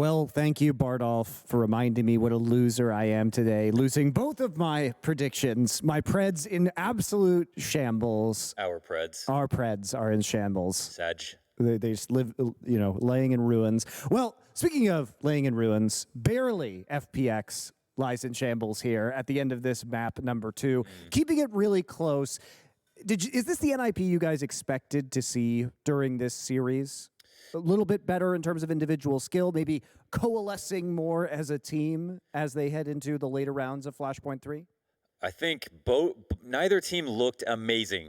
Well, thank you, Bardolph, for reminding me what a loser I am today, losing both of my predictions. My Preds in absolute shambles. Our Preds. Our Preds are in shambles. Sag. They just live, laying in ruins. Well, speaking of laying in ruins, barely FPX lies in shambles here at the end of this map number 2, keeping it really close. Is this the NIP you guys expected to see during this series? A little bit better in terms of individual skill, maybe coalescing more as a team as they head into the later rounds of Flashpoint 3? I think neither team looked amazing.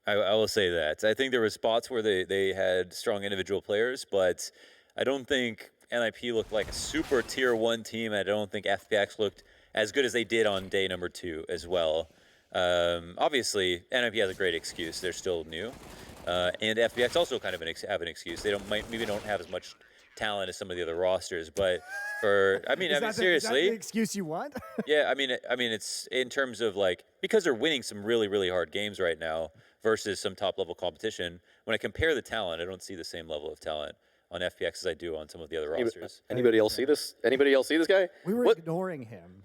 I will say that. I think there were spots where they had strong individual players, but I don't think NIP looked like a super tier 1 team. I don't think FPX looked as good as they did on day number 2 as well. Obviously, NIP has a great excuse. They're still new. And FPX also kind of have an excuse. They maybe don't have as much talent as some of the other rosters, but seriously, is that the excuse you want? Yeah, I mean, it's in terms of because they're winning some really, really hard games right now versus some top level competition. When I compare the talent, I don't see the same level of talent on FPX as I do on some of the other rosters. Anybody else see this? Anybody else see this guy? We were ignoring him.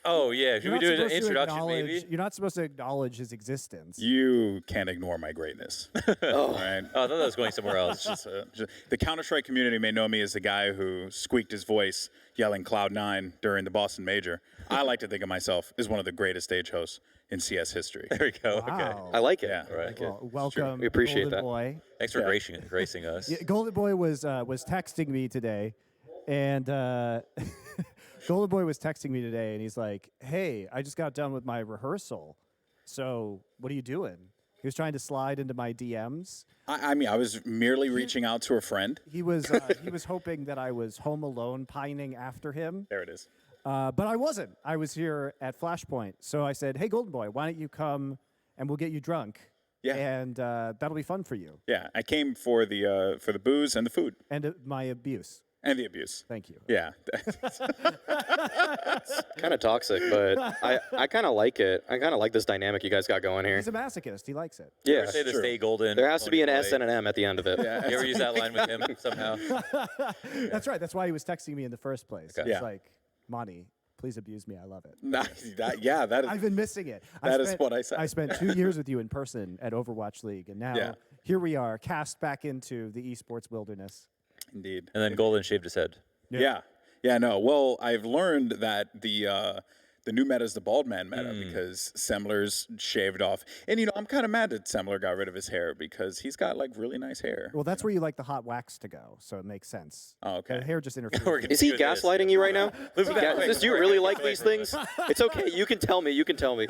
Oh yeah, should we do an introduction maybe? You're not supposed to acknowledge his existence. You can't ignore my greatness. Right. Oh, I thought that was going somewhere else. The Counter-Strike community may know me as the guy who squeaked his voice yelling Cloud9 during the Boston Major. I like to think of myself as one of the greatest stage hosts in CS history. There we go. Wow. Okay. I like it. Yeah. Right. Well, welcome, We appreciate Golden that. Boy. Thanks for gracing us. Yeah, Golden Boy was texting me today, and Golden Boy was texting me today, and he's like, "Hey, I just got done with my rehearsal. So what are you doing?" He was trying to slide into my DMs. I was merely reaching out to a friend. He was hoping that I was home alone, pining after him. There it is. But I wasn't. I was here at Flashpoint. So I said, "Hey, Golden Boy, why don't you come and we'll get you drunk? Yeah. And that'll be fun for you." Yeah, I came for the booze and the food And my abuse. and the abuse. Thank you. Yeah. Kind of toxic, but I kind of like it. I kind of like this dynamic you guys got going here. He's a masochist. He likes it. Yeah. Say the true. Stay Golden. There has to be an Golden S Boy. and an M at the end of it. Yeah. You ever use that line with him somehow? That's right. That's why he was texting me in the first place. Okay. He's Yeah. like, "Monty, please abuse me. I love it." that is. I've been missing it. That is what I said. I spent 2 years with you in person at Overwatch League, and now here we are, cast back into the esports wilderness. Indeed. And then Golden shaved his head. Yeah. No. Well, I've learned that the new meta is the bald man meta because Semler's shaved off. And, I'm kind of mad that Semler got rid of his hair because he's got, really nice hair. Well, that's where you like the hot wax to go, so it makes sense. Oh, okay. The hair just interferes. We're gonna Is he do this. gaslighting you right now? Move that quick. Do you really like these things? It's okay. You can tell me. You can tell me.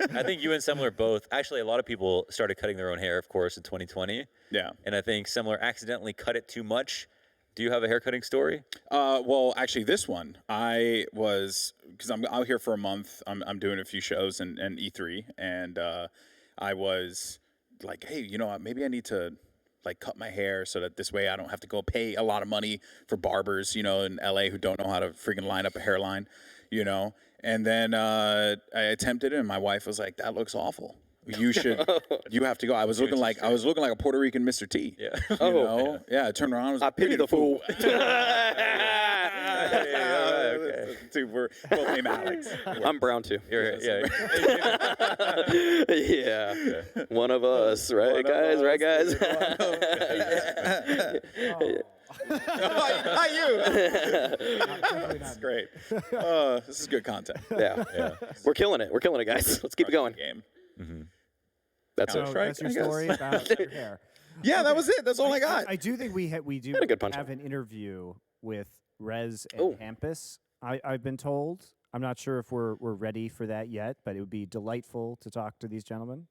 I think you and Semler both. Actually, a lot of people started cutting their own hair, of course, in 2020. Yeah. And I think Semler accidentally cut it too much. Do you have a haircutting story? Well, actually, this one, because I'm out here for a month. I'm doing a few shows and E3, and I was like, hey, maybe I need to cut my hair so that this way I don't have to go pay a lot of money for barbers, in LA who don't know how to freaking line up a hairline, And then I attempted it, and my wife was like, "That looks awful. You have to go." I was looking like a Puerto Rican Mr. T. Yeah. Yeah. I turned around. I was I pity the fool. We're both named Alex. I'm brown too. Yeah. Yeah. One of us, right, guys? Right, guys? Not you. Definitely That's not. great. This is good content. Yeah. We're killing it. We're killing it, guys. Let's keep it going. Game. That's So it. Strike, that's your I guess. story about your hair. Yeah, that was it. That's all I got. I do think we do Had a good punch. have an interview with Rez and Oh. Hampus. I've been told. I'm not sure if we're ready for that yet, but it would be delightful to talk to these gentlemen.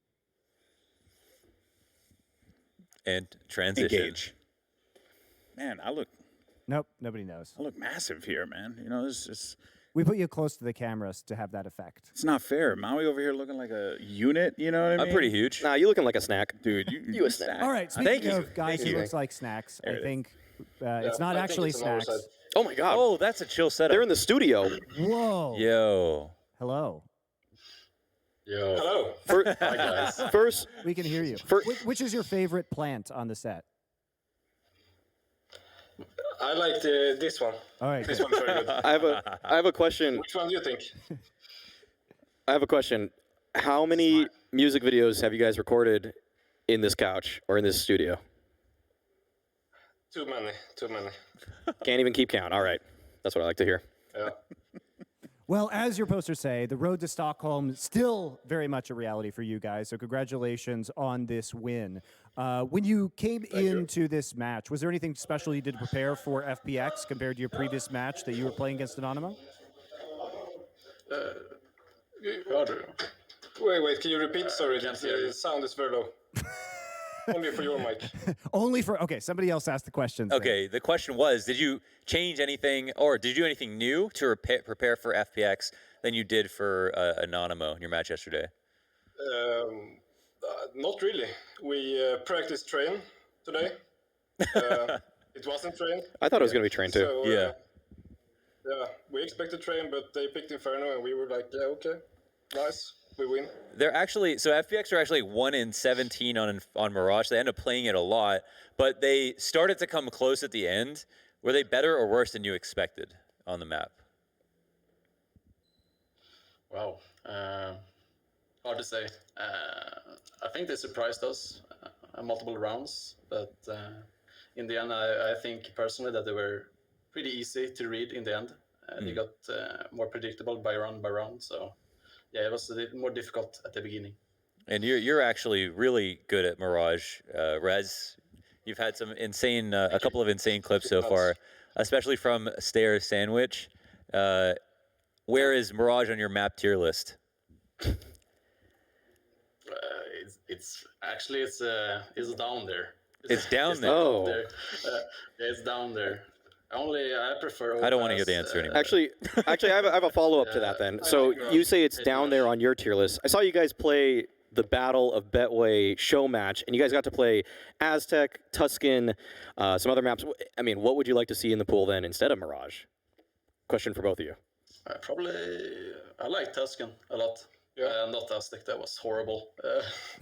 And transition. Engage. Man, I look Nope, nobody knows. massive here, man. This is We put you close to the cameras to have that effect. it's not fair. Maui over here looking like a unit. You know what I mean? I'm pretty huge. Nah, you looking like a snack. dude. You a snack. All right, Thank speaking you. of guys Thank who you. looks like snacks, There I it is. think it's not actually snacks. Oh my God. Oh, that's a chill setup. They're in the studio. Whoa. Yo. Hello. Yo. Hello. Hi, guys. First, We can hear you. For- Which is your favorite plant on the set? I like this one. All right. This one's very good. I have a question. Which one do you think? I have a question. How many music videos have you guys recorded in this couch or in this studio? Too many. Too many. Can't even keep count. All right. That's what I like to hear. Yeah. Well, as your posters say, the road to Stockholm is still very much a reality for you guys. So congratulations on this win. When you came into this match, was there anything special you did to prepare for FPX compared to your previous match that you were playing against Anonymous? Wait, can you repeat? Sorry, the sound is very low. Only for your mic. Only for, okay, somebody else asked the questions. then. Okay, the question was, did you change anything or did you do anything new to prepare for FPX than you did for Anonymous in your match yesterday? Not really. We practiced train today. It wasn't train. I thought it was going to be train too. So, Yeah. Yeah, we expected train, but they picked Inferno, and we were like, yeah, okay, nice, we win. They're actually, so FPX are actually 1-17 on Mirage. They end up playing it a lot, but they started to come close at the end. Were they better or worse than you expected on the map? Wow. Hard to say. I think they surprised us multiple rounds, but in the end, I think personally that they were pretty easy to read in the end. They got more predictable by round. So yeah, it was a bit more difficult at the beginning. And you're actually really good at Mirage, Rez. You've had some insane, a couple of insane clips so far, especially from Stairs Sandwich. Where is Mirage on your map tier list? It's actually it's down there. It's down there. Oh. Yeah, it's down there. I prefer. I don't want to hear the answer anymore. Actually, I have a follow up to that then. So you say it's down there on your tier list. I saw you guys play the Battle of Betway show match, and you guys got to play Aztec, Tuscan, some other maps. I mean, what would you like to see in the pool then instead of Mirage? Question for both of you. Probably, I like Tuscan a lot. Not Aztec, that was horrible.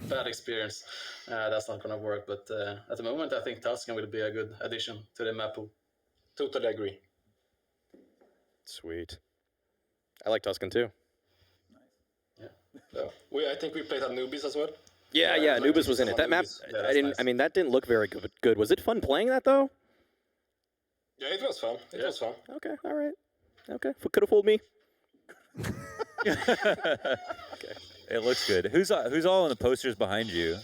Bad experience. That's not going to work, but at the moment, I think Tuscan will be a good addition to the map pool. Totally agree. Sweet. I like Tuscan too. Yeah. I think we played Anubis as well. Yeah, Anubis was in it. That map, I mean, that didn't look very good. Was it fun playing that though? Yeah, it was fun. It was fun. Okay, all right. Okay, could have fooled me. Okay. It looks good. Who's all in the posters behind you?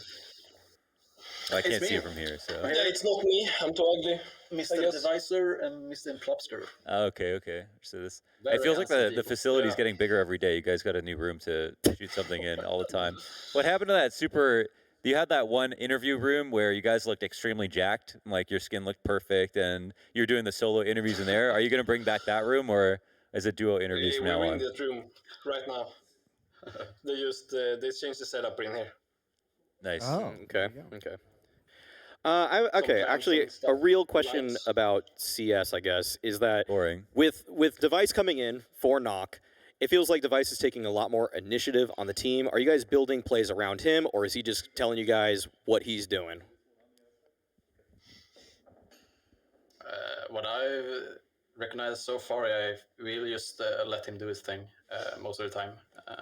I can't see it from here. So Yeah, it's not me. I'm too ugly. Mr. Devicer and Mr. Plopster. Okay. So this, Very it feels like the handsome facility's Yeah. getting bigger every day. You guys got a new room to shoot something in all the time. What happened to that super? You had that one interview room where you guys looked extremely jacked, like your skin looked perfect, and you're doing the solo interviews in there. Are you going to bring back that room, or is it duo interviews from now We're on? in that room right now. They changed the setup in here. Nice. Oh. Okay. Actually, a real question lights. about CS, I guess, is that Boring. with Device coming in for Knock, it feels like Device is taking a lot more initiative on the team. Are you guys building plays around him, or is he just telling you guys what he's doing? What I've recognized so far, I really just let him do his thing most of the time.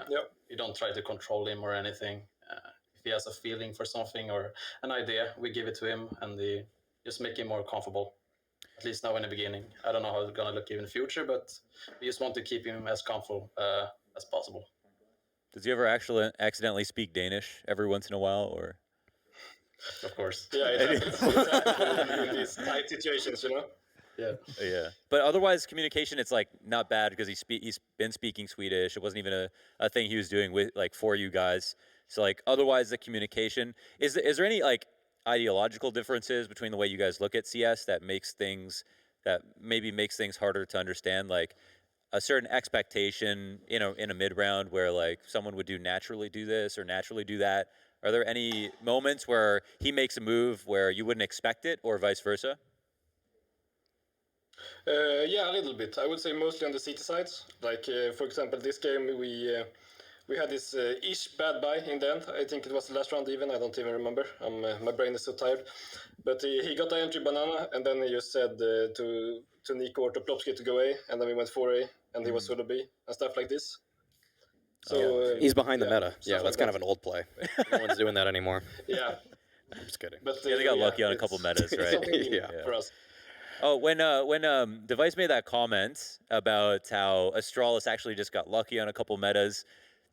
Yep. You don't try to control him or anything. If he has a feeling for something or an idea, we give it to him and just make him more comfortable. At least now in the beginning. I don't know how it's going to look in the future, but we just want to keep him as comfortable as possible. Does he ever actually accidentally speak Danish every once in a while, or? Of course. Yeah, it happens in these tight situations, you know? Yeah. But otherwise, communication, it's like not bad because he's been speaking Swedish. It wasn't even a thing he was doing with for you guys. So like otherwise, the communication is there any like ideological differences between the way you guys look at CS that makes things harder to understand, like a certain expectation in a mid round where like someone would naturally do this or naturally do that? Are there any moments where he makes a move where you wouldn't expect it, or vice versa? Yeah, a little bit. I would say mostly on the city sides. Like, for example, this game we had this ish bad buy in the end. I think it was the last round even. I don't even remember. My brain is so tired. But he got the entry banana, and then he just said to Nico or to Plopsky to go A, and then we went 4A, and he was solo B, and stuff like this. So He's behind the meta. Yeah, like that's kind of an old play. No one's doing that anymore. Yeah. I'm just kidding. But Yeah, they got lucky on a couple metas, it's right? something new Yeah. for us. Oh, when Device made that comment about how Astralis actually just got lucky on a couple metas,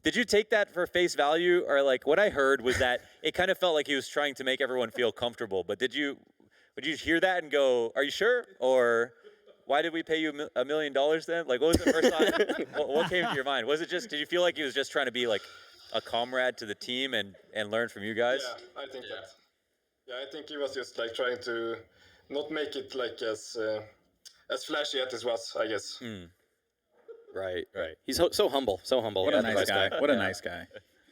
did you take that for face value, or like what I heard was that it kind of felt like he was trying to make everyone feel comfortable? But would you hear that and go, "Are you sure?" Or why did we pay you $1 million then? Like, what was the first thought? What came to your mind? Was it just? Did you feel like he was just trying to be like a comrade to the team and learn from you guys? Yeah, I think that. Yeah, I think he was just like trying to not make it like as flashy as it was, I guess. Right. He's so humble. What a nice guy. What a nice guy.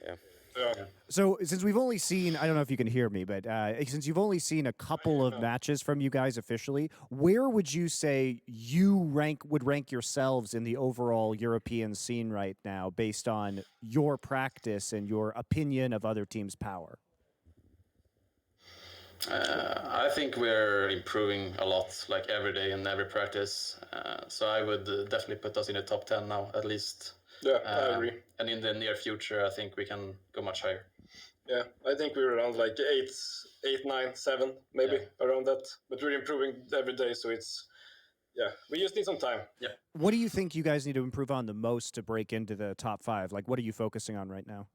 Yeah. So since we've only seen, I don't know if you can hear me, but since you've only seen a couple of matches from you guys officially, where would you say you would rank yourselves in the overall European scene right now based on your practice and your opinion of other teams' power? I think we're improving a lot, like every day and every practice. So I would definitely put us in the top 10 now, at least. Yeah, I agree. And in the near future, I think we can go much higher. Yeah, I think we're around like 8, 9, 7, maybe around that. But we're improving every day, so we just need some time. Yeah. What do you think you guys need to improve on the most to break into the top 5? Like, what are you focusing on right now?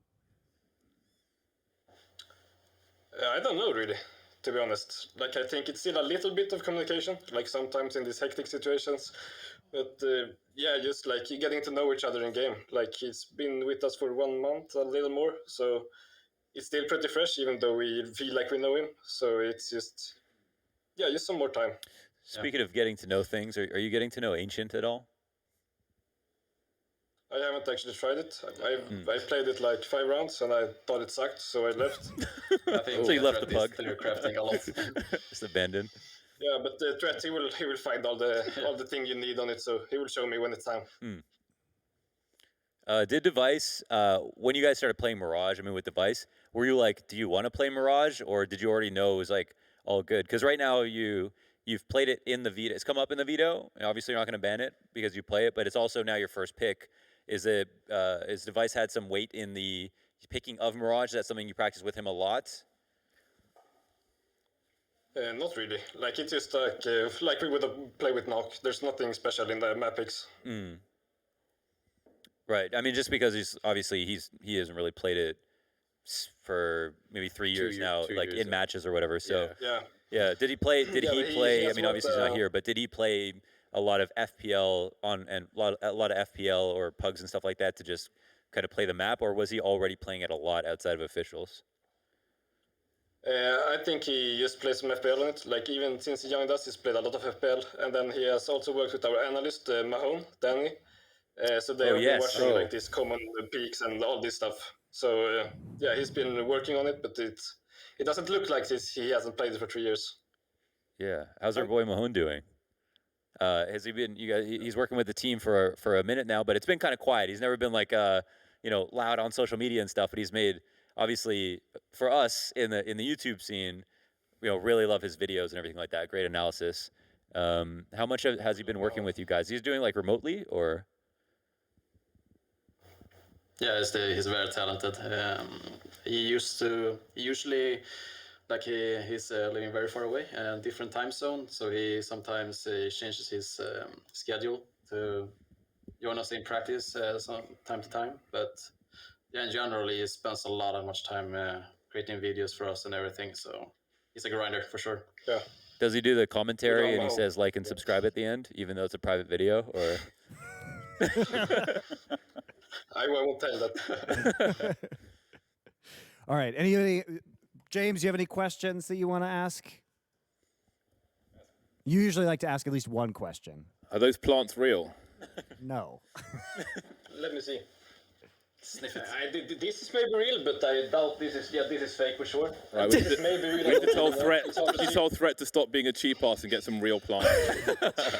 I don't know really, to be honest. Like, I think it's still a little bit of communication, like sometimes in these hectic situations. But just like getting to know each other in game. Like, he's been with us for 1 month, a little more. So it's still pretty fresh, even though we feel like we know him. So it's just some more time. Speaking of getting to know things, are you getting to know Ancient at all? I haven't actually tried it. I played it like 5 rounds and I thought it sucked, so I left. I think So you left the Threat is pug. they're crafting a lot. Just abandoned. Yeah, but the threat he will find all the thing you need on it, so he will show me when it's time. Did Device, when you guys started playing Mirage, I mean with Device, were you like, do you want to play Mirage, or did you already know it was like all good? Because right now you've played it in the Vita. It's come up in the Vito, and obviously you're not going to ban it because you play it, but it's also now your first pick. Is Device had some weight in the picking of Mirage? Is that something you practice with him a lot? Not really. Like, it's just like we would play with Knock. There's nothing special in the map picks. Right. I mean, just because he hasn't really played it for maybe 3 years now, like in matches or whatever. So yeah. Did he play? Did he play? I mean, obviously he's not here, but did he play a lot of FPL and a lot of FPL or pugs and stuff like that to just kind of play the map, or was he already playing it a lot outside of officials? I think he just plays some FPL on it. Like, even since he joined us, he's played a lot of FPL, and then he has also worked with our analyst Mahone, Danny. So they have been watching like these common peaks and all this stuff. So he's been working on it, but it doesn't look like he hasn't played it for 3 years. Yeah, how's our boy Mahone doing? Has he been? He's working with the team for a minute now, but it's been kind of quiet. He's never been like loud on social media and stuff. But he's made, obviously, for us in the YouTube scene, really love his videos and everything like that. Great analysis. How much has he been working with you guys? He's doing like remotely, or? Yeah, he's very talented. He's living very far away, different time zone. So he sometimes changes his schedule to join us in practice time to time. But in general, he spends a lot of much time creating videos for us and everything. So he's a grinder for sure. Yeah. Does he do the commentary and he says like and subscribe at the end, even though it's a private video, or? I won't tell that. All right. James, do you have any questions that you want to ask? You usually like to ask at least one question. Are those plants real? No. Let me see. Sniff it. This is maybe real, but I doubt this is fake for sure. Right, This is maybe real. we need to tell Threat. You tell Threat to stop being a cheap ass and get some real plants.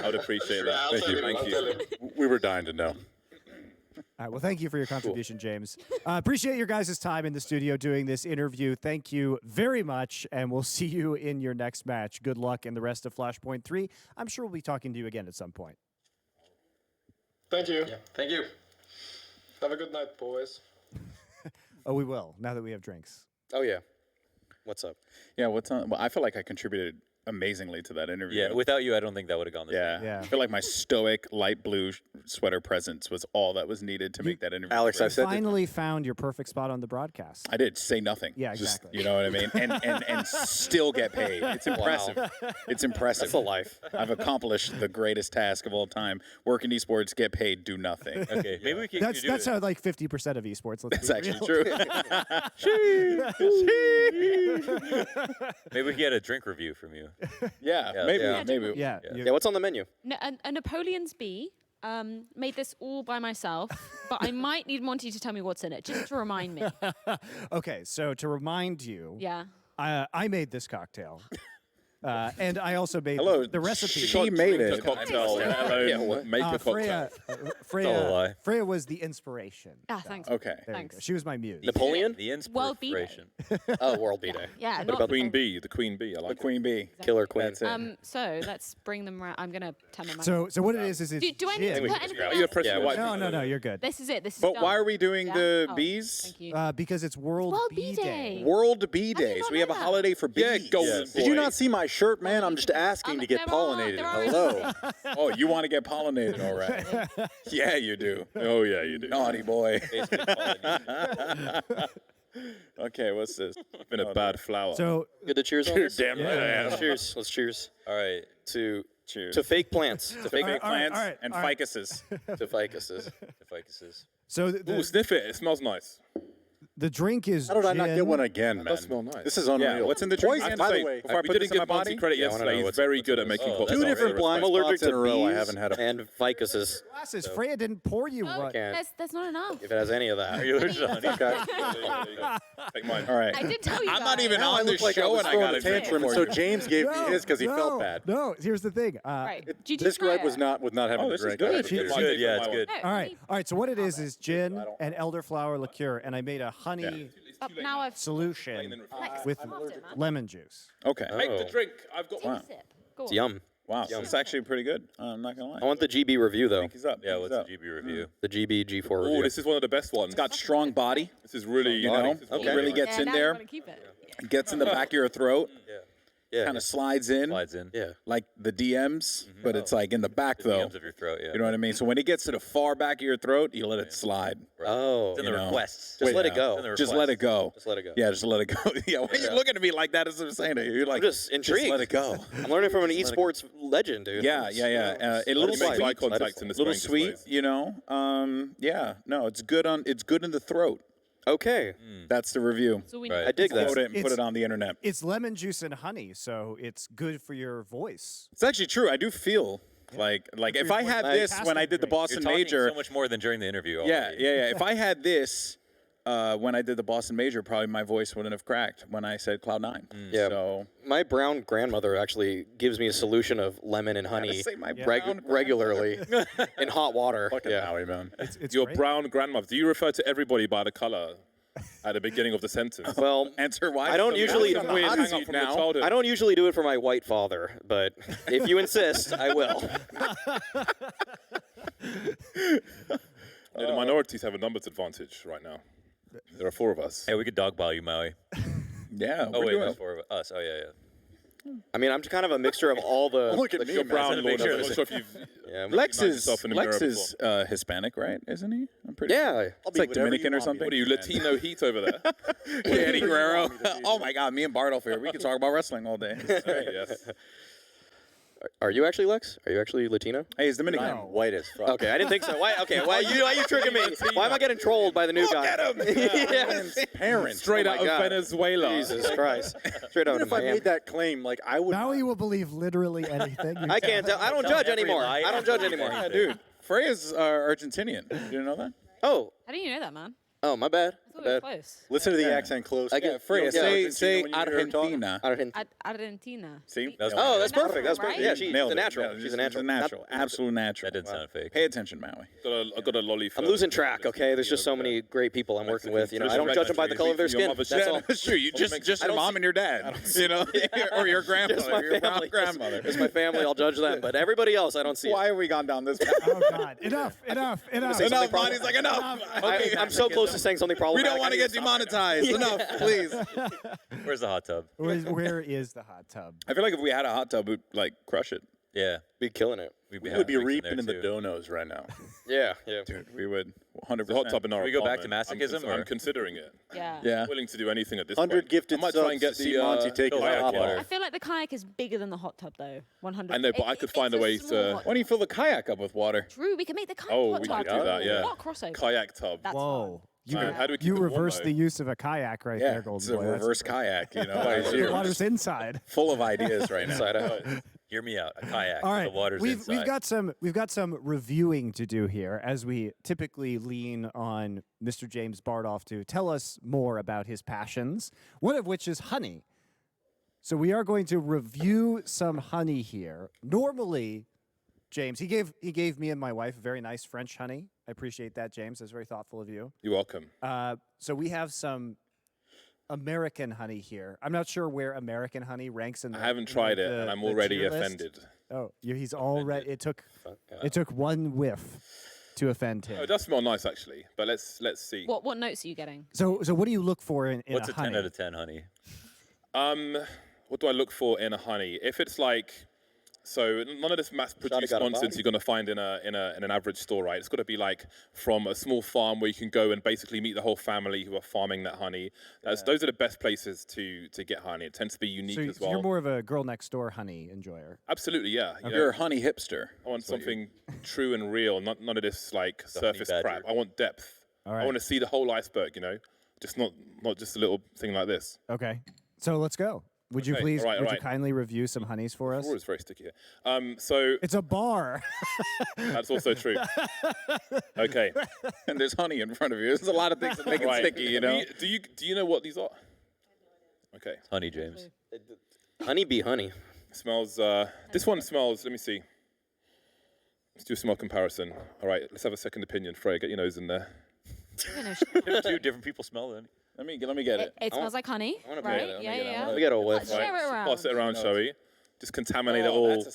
I would appreciate that. I'll Thank tell you. him, Thank I'll you. tell him. We were dying to know. All right, well, thank you for your contribution, James. Appreciate your guys' time in the studio doing this interview. Thank you very much, and we'll see you in your next match. Good luck in the rest of Flashpoint 3. I'm sure we'll be talking to you again at some point. Thank you. Yeah, thank you. Have a good night, boys. Oh, we will, now that we have drinks. Oh yeah. What's up? Yeah, what's on? Well, I feel like I contributed amazingly to that interview. Yeah, without you, I don't think that would have gone this way. Yeah. I feel like my stoic light blue sweater presence was all that was needed to make that interview. Alex, great. I've said Finally found your perfect spot on the broadcast. I did say nothing. Yeah, Just, exactly. you know what I mean? And still get paid. It's impressive. It's impressive. That's a life. I've accomplished the greatest task of all time. Work in esports, get paid, do nothing. Okay, maybe we can. That's how like 50% of esports. Let's That's be actually real. true. Maybe we can get a drink review from you. Yeah, Yeah. maybe. Yeah. Maybe. Yeah. Yeah, what's on the menu? A Napoleon's bee. Made this all by myself, but I might need Monty to tell me what's in it, just to remind me. Okay, so to remind you, Yeah. I made this cocktail. And I also made Hello. the recipe. She made A it. cocktail. Make a cocktail. Freya, Freya was the inspiration. Ah, thanks. Okay. There you Thanks. go. She was my muse. Napoleon? The World Bee Day. inspiration. Oh, World B Day. Yeah. What not about Queen Bee, the Queen Bee. I The like Queen Bee. Killer Queen? That's it. So let's bring them around. I'm gonna turn them. So what it is it's do I need to gin. put anything You're else? pressing Yeah, the white. No, you're good. This is it. This is But done. why are we doing Yeah? the Oh, bees? Thank you. Because it's World World Bee Bee Day. Day. World Bee I did Days. not We know have a that. holiday for bees. Yeah, golden Did you boy. not see my shirt, man? I'm just asking to get there pollinated. are Hello. Oh, you want to get pollinated, all right. Yeah, you do. Oh yeah, you do. Naughty boy. Basically, Polynesian. Okay, what's this? Been a bad flower. So Good to cheers on You're this? damn right I am. Cheers. Let's cheers All right. to Cheers. to fake plants. To fake Fake all right, plants all right, and all right. ficuses. to ficuses. The focuses. so Ooh, sniff it. It smells nice. the drink is How did I not gin. get one again, man? does smell nice. This is unreal. Yeah, what's in the drink? Poison, again? by Say, the way. before I we put didn't this in give my Monty body? credit Yeah, I wanna yesterday. know He's what's- very good at making Oh, cocktails. Two that's different already blind I'm allergic spots in to a row. I bees haven't had a. and ficuses. Glasses. Freya didn't pour you one. Can't There's not enough. if it has any of that. Are you allergic to honey? Take mine. All right. I did tell you. I'm not guys. even Now I on look this like I show was and I throwing got a a drink tantrum, for so you. James gave me his because he felt bad. No, here's the thing. Right. Did you This try gripe was it? not with not having Oh, a this is drink. good. I It's figured. good. Yeah, it's good. No, All right. All right. So what it is gin and elderflower liqueur, and I made a honey Now I've solution Lex, with I'm after it, man. lemon juice. Okay. Make the Oh. drink. I've got Take one. a sip. Go on. It's yum. Wow. It's actually pretty good. I'm not going to I lie. want the GB review though. He's up. Yeah, He's what's up. the GB review? The GB G4 Oh, review. this is one of the best ones. It's got strong body. This is really, You know, this is one of it the really best. gets Yeah, in now you there, wanna keep it. gets in the back of your throat, Yeah. kind of slides in, Slides in. Yeah. like the DMs, but it's like in the back The though. DMs of your throat. Yeah. You know what I mean? So when it gets to the far back of your throat, you let it slide. Oh. It's in you the know. requests. Just let it It's in go. the Just let it go. Just let it go. Yeah, just let it go. Yeah, why are you looking at me like that as I'm saying it? You're like, I'm just intrigued. let it go. I'm learning from an esports legend, dude. Yeah. A little Let it make sweet. eye contact in the Little strangest sweet, ways. you know. Yeah. No, it's good in the throat. Okay. That's the review. That's all we Right. need. I dig Quote that. it and put It's- it on the internet. It's lemon juice and honey, so it's good for your voice. It's actually true. I do feel like if I had this when I did the You're Boston talking Major. so much more than during the interview. Yeah. already. If I had this when I did the Boston Major, probably my voice wouldn't have cracked when I said Cloud9. Yeah. So My brown grandmother actually gives me a solution of lemon and honey say my reg- brown regularly in hot water. fucking Yeah. Howie, man. It's Your great. brown grandmother. Do you refer to everybody by the color at the beginning of the sentence? Well, Answer why. I don't usually. That's a weird hang up from your childhood. I don't usually do it for my white father, but if you insist, I will. The minorities have a numbers advantage right now. There are 4 of us. Hey, we could dogpile you, Maui. Yeah. Oh we're wait, doing there's it. 4 of us. Oh yeah. I mean, I'm kind of a mixture of all the. Look at me, You're man. brown, Is that a Lord. picture? I'm not sure if you've Yeah, Lex is yourself in the mirror Hispanic, right? Isn't he? I'm pretty. yeah. I'll It's be like whatever Dominican you or want me something. What are you, Latino heat over there? Eddie Guerrero. me to be. Oh my God, me and Bart here. We can talk about wrestling all day. Yes. Are you actually Lex? Are you actually Latino? Hey, he's Dominican. I'm white as fuck. Okay, I didn't think so. Why? Okay, why are you tricking me? Why am I getting trolled by the new guy? Look at him. Yes. Parents. Straight Oh my out of God. Venezuela. Jesus Christ! Straight out Even of if I Miami. made that claim, like I would. Maui will believe literally anything. You I tell can't him. tell. I don't Tell judge every anymore. lie. I don't judge anymore. Yeah, dude. Freya's Argentinian. You didn't know that? Oh, How do you know that, man? oh, my bad. thought we were close. Listen to the Yeah. accent close. Again, Freya, say when you hear her talk. Argentina. Argentina. See? That was Oh, that's Natural, perfect. That's right? perfect. Yeah, she's Nailed a it. natural. Yeah, She's a it's natural. natural. Absolute natural. That didn't sound fake. Pay attention, Maui. I got a lolly. I'm losing track. Okay, there's just so many great people I'm working with. You know, I don't judge them by the color of their skin. That's all. That's true. You just I your don't mom see- and your dad, you know, or your grandmother, Just my your family. grandmother. It's my family. I'll judge them, but everybody else, I don't see. Why have we gone down this path? Oh God! Enough! Enough! Enough! Enough, Bonnie's like enough. I'm so close to saying something We problematic. don't want to get demonetized. Enough, please. Where's the hot tub? Where is the hot tub? I feel like if we had a hot tub, we'd like crush it. Yeah. Be killing it. We'd We having would be drinks reaping in there, the too. donos right now. Yeah. Dude, we would 100%. The hot tub in our Can we go back to apartment. masochism, I'm or- considering it. Yeah. Yeah. I'm willing to do anything at this 100 point. gifted I might try and get subs to see the Monty take his kayak hot water. I feel like the kayak is bigger than the hot tub, though. 100. I know, but I could find a way to- Why don't you fill the kayak up with water? True, we can make the kayak Oh, hot we tub. could do that, yeah. What a crossover. Kayak tub. That's Whoa! You, How do we keep you it warm, reversed though? the use of a kayak right there, Yeah, Golden it's a Boy. That's reverse kayak. You know, the water's inside. full of ideas right now. Inside out. Hear me out. A kayak. All right, The water's we've inside. got some reviewing to do here, as we typically lean on Mr. James Bardoff to tell us more about his passions. One of which is honey. So we are going to review some honey here. Normally, James, he gave me and my wife very nice French honey. I appreciate that, James. That's very thoughtful of you. You're welcome. So we have some American honey here. I'm not sure where American honey ranks in the I haven't in tried the- it, and I'm the already tier list. offended. Oh, he's already. It took one whiff to offend him. Oh, it does smell nice, actually. But let's see. What notes are you getting? So what do you look for in What's a a honey? 10 out of 10, honey? What do I look for in a honey? If it's like, so none of this mass-produced got a nonsense body. you're gonna find in an average store, right? It's got to be like from a small farm where you can go and basically meet the whole family who are farming that honey. Those are the best places to get honey. It tends to be unique as So well. you're more of a girl next door honey enjoyer. Absolutely, yeah. You know, You're a honey hipster. I want something true and real, none of this like honey surface badger. crap. I want depth. All I right. want to see the whole iceberg, you know, just not just a little thing like this. Okay. So let's go. Would you Okay, please all right, all would you right. kindly review some honeys for us? Oh, it's very sticky here. So It's a bar. that's also true. Okay. And there's honey in front of you. There's a lot of things that make it Right. sticky, you know? Do you know what these are? Okay. Honey, James. Honeybee honey. It smells. This one smells. Let me see. Let's do a smell comparison. All right. Let's have a second opinion. Freya, get your nose in there. You know, Two different people smell it. Let me get it. it smells like honey, wanna right? get it, Yeah, yeah. Let me get a whiff. Share it around. Pass it around, shall we? Just contaminate it all. That's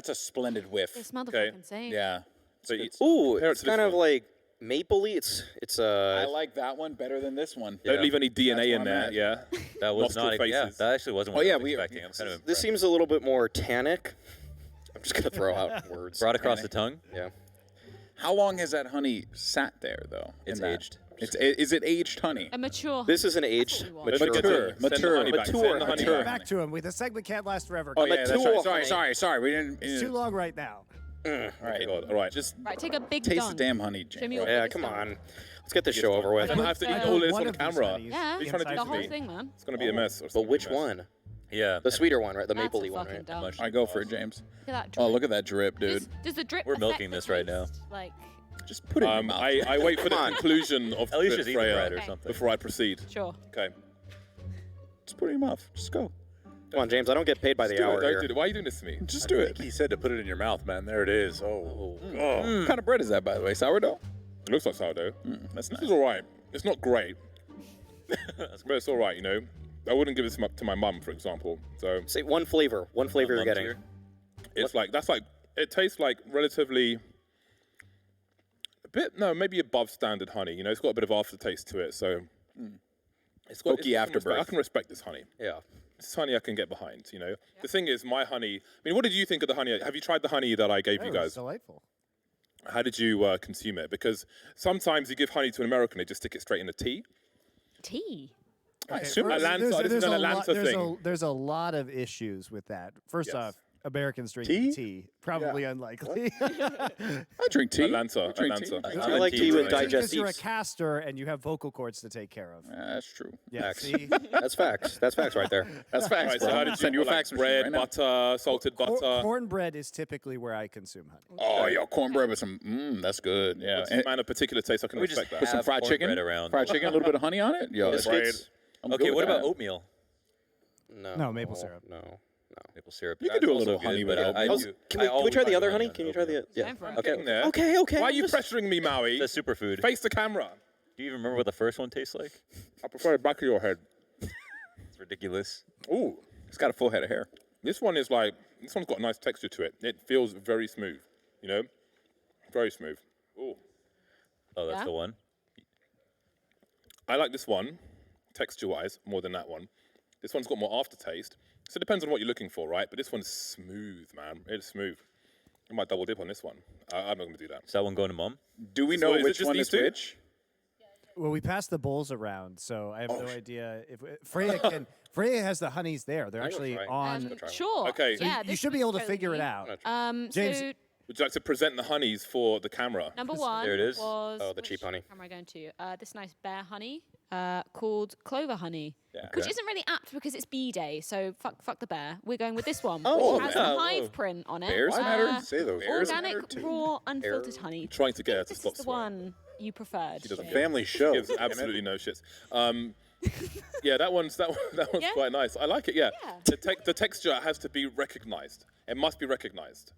a splendid whiff. They smell the Okay. fucking same. Yeah. So you- Ooh, compare it it's to this kind of one. like mapley. It's I like that one better than this one. Don't leave any DNA That's in where I'm there. at. Yeah. That was Nostril not. Yeah, faces. that actually wasn't what Oh, I yeah, was we- expecting. I'm kind of this impressed. seems a little bit more tannic. I'm just gonna throw out words. Brought across the tongue. Yeah. How long has that honey sat there, though? It's in that? aged. Is it aged honey? A mature. This is an aged, That's what we want. mature. Send the Mature. honey back. Mature. Send the honey Mature. back. Back to him. The segment can't last forever. Oh, yeah, that's right. honey. Sorry. We didn't. It's too long right now. All right. God. All right. Just Right, take a big taste dunk. the damn honey, Show me James. what Yeah, biggest come dunk. on. Let's get this show over with. I'm gonna have to eat all this on camera. Yeah, You're trying to the do to whole me. thing, man. It's gonna be a mess. Or But something which mess. one? Yeah. The sweeter one, right? The That's a mapley one, fucking right? dunk. I go for it, James. Look at that Oh, drip. look at that drip, dude. Does the drip? We're affect milking the this right now. taste? Like, Just put it in your mouth. I wait for the on. conclusion of At least the just eat the bread or Okay. something. before I proceed. sure. Okay. Just put it in your mouth. Just go. Come on, James. I don't get paid by the Do it, hour don't here. do it. Why are you doing this to me? Just do it. He said to put it in your mouth, man. There it is. Oh. What kind of bread is that, by the way? Sourdough? It looks like sourdough. That's This nice. is all right. It's not great, but it's all right. You know, I wouldn't give this to my mum, for example. So Say one flavor. One flavor you're Mum getting. tier? it's like it tastes like relatively a bit maybe above standard honey. You know, it's got a bit of aftertaste to it. So it's got Smoky afterbirth. I can respect this honey. Yeah. This honey I can get behind. You know, the thing is, my honey. I mean, what did you think of the honey? Have you tried the honey that I gave you It's guys? delightful. How did you consume it? Because sometimes you give honey to an American, they just stick it straight in the tea. Tea. Atlanta, this is an Atlanta thing. There's a lot of issues with that. First Yes. off, Americans drink Tea? tea. Probably unlikely. I drink tea. Atlanta. I drink Atlanta. tea. I like tea with Because you're a digestives. caster and you have vocal cords to take care of. That's true. Yeah, Facts. see? That's facts. That's facts right there. That's facts, Right, so bro. how did you Send you a like fax machine bread, right now. butter, salted butter? Cornbread is typically where I consume honey. Oh, yo, cornbread with some. That's good. Yeah. What's And man of particular taste? I can We just respect that. put some have fried chicken. cornbread around. Fried chicken, a little bit of honey on it. Yo, that's Biscuits. I'm Okay, good what with about that. oatmeal? No, No, maple syrup. No. Maple syrup. You can That's do a also little good, honey but with I oatmeal. do- Can I we always try the like other honey? on Can you try the? oatmeal. Yeah. Time for it. Okay. Getting there. Okay. Why are I'm you just- pressuring me, Maui? The superfood. Face the camera. Do you even remember what the first one tastes like? I prefer the back of your head. It's ridiculous. Ooh, It's got a full head of hair. this one's got a nice texture to it. It feels very smooth, you know? Very smooth. Ooh. Oh, that's Yeah? the one. I like this one, texture-wise, more than that one. This one's got more aftertaste. So it depends on what you're looking for, right? But this one's smooth, man. It's smooth. I might double dip on this one. I'm not going to do that. Is that one going to mom? Do we So know is it which just one these is two? which? Well, we passed the bowls around, so I have no idea if Freya can. Freya has the honeys there. They're I will actually try. on. Sure. Okay. So Yeah, You this should be able to was figure it totally- out. James- So Would you like to present the honeys for the camera? number one There it is. was Oh, the cheap which honey. camera am I going to? This nice bear honey called clover honey, Yeah. which isn't really apt because it's bee day. So fuck the bear. We're going with this one. Oh, it has yeah. the hive print on it. Bears matter? Say those. Bears Organic, matter too. raw, unfiltered honey. Trying to get her to This stop is the swearing. one you preferred. doesn't James. Family show. Gives absolutely no shits. Yeah, that one's Yeah? quite nice. I like it. Yeah, Yeah. the texture has to be recognized. It must be recognized.